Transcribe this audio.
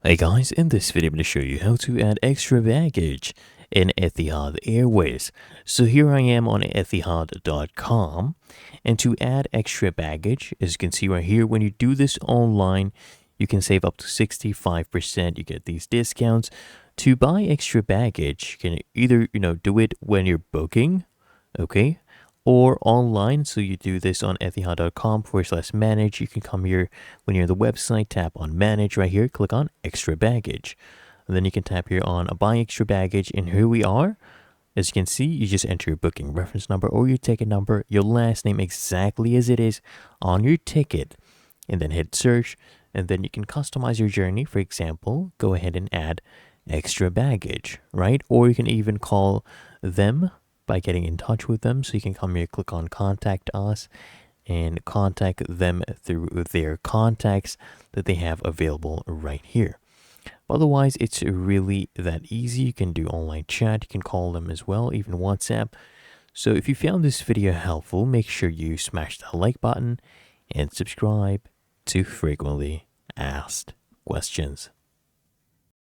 Hey guys, in this video I'm going to show you how to add extra baggage in Etihad Airways. So here I am on Etihad.com, and to add extra baggage, as you can see right here, when you do this online, you can save up to 65%. You get these discounts. To buy extra baggage, you can either, do it when you're booking, okay? Or online. So you do this on etihad.com/manage. You can come here when you're on the website, tap on manage right here, click on extra baggage. And then you can tap here on buy extra baggage, and here we are. As you can see, you just enter your booking reference number or your ticket number, your last name exactly as it is on your ticket, and then hit search. And then you can customize your journey. For example, go ahead and add extra baggage, right? Or you can even call them by getting in touch with them. So you can come here, click on contact us, and contact them through their contacts that they have available right here. Otherwise, it's really that easy. You can do online chat, you can call them as well, even WhatsApp. So if you found this video helpful, make sure you smash the like button and subscribe to frequently asked questions.